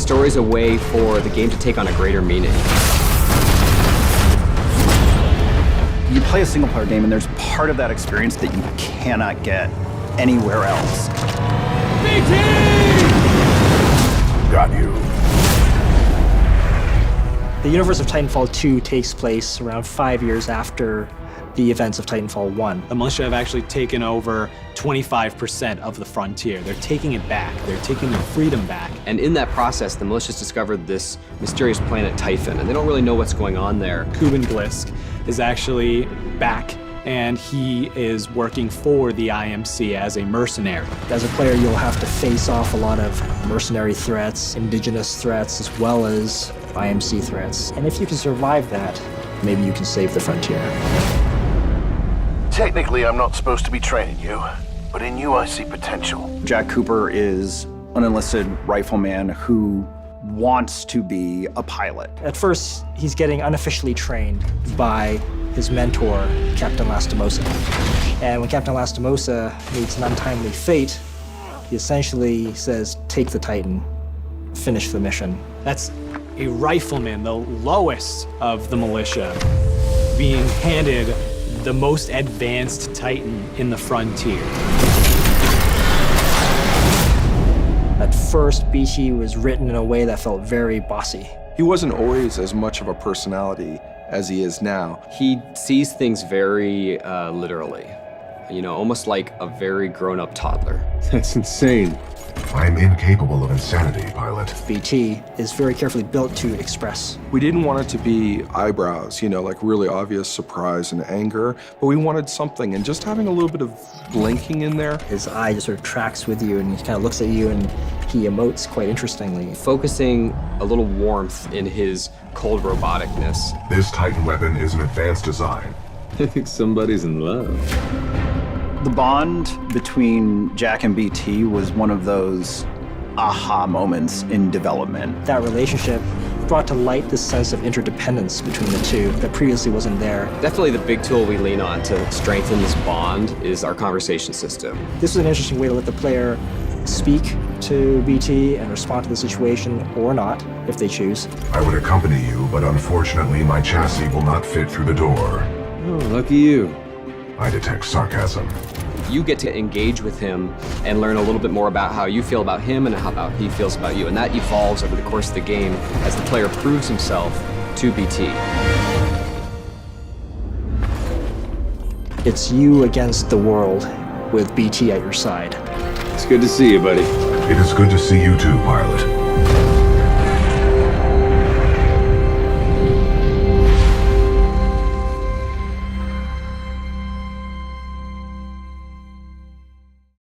story's a way for the game to take on a greater meaning. You play a single-player game, and there's part of that experience that you cannot get anywhere else. Got you. The universe of Titanfall 2 takes place around 5 years after the events of Titanfall 1. The militia have actually taken over 25% of the frontier. They're taking it back. They're taking their freedom back. And in that process, the militia's discovered this mysterious planet Typhon, and they don't really know what's going on there. Kuben Glisk is actually back, and he is working for the IMC as a mercenary. As a player, you'll have to face off a lot of mercenary threats, indigenous threats, as well as IMC threats. And if you can survive that, maybe you can save the frontier. Technically, I'm not supposed to be training you, but in you I see potential. Jack Cooper is an enlisted rifleman who wants to be a pilot. At first, he's getting unofficially trained by his mentor, Captain Lastimosa. And when Captain Lastimosa meets an untimely fate, he essentially says, take the Titan, finish the mission. That's a rifleman, the lowest of the militia, being handed the most advanced Titan in the frontier. At first, BT was written in a way that felt very bossy. He wasn't always as much of a personality as he is now. He sees things very literally, you know, almost like a very grown-up toddler. That's insane. I'm incapable of insanity, pilot. BT is very carefully built to express. We didn't want it to be eyebrows, you know, like really obvious surprise and anger, but we wanted something, and just having a little bit of blinking in there. His eye just sort of tracks with you, and he kind of looks at you, and he emotes quite interestingly. Focusing a little warmth in his cold roboticness. This Titan weapon is an advanced design. I think somebody's in love. The bond between Jack and BT was one of those aha moments in development. That relationship brought to light this sense of interdependence between the two that previously wasn't there. Definitely the big tool we lean on to strengthen this bond is our conversation system. This is an interesting way to let the player speak to BT and respond to the situation, or not, if they choose. I would accompany you, but unfortunately my chassis will not fit through the door. Oh, lucky you. I detect sarcasm. You get to engage with him and learn a little bit more about how you feel about him and how about he feels about you. And that evolves over the course of the game as the player proves himself to BT. It's you against the world with BT at your side. It's good to see you, buddy. It is good to see you too, pilot.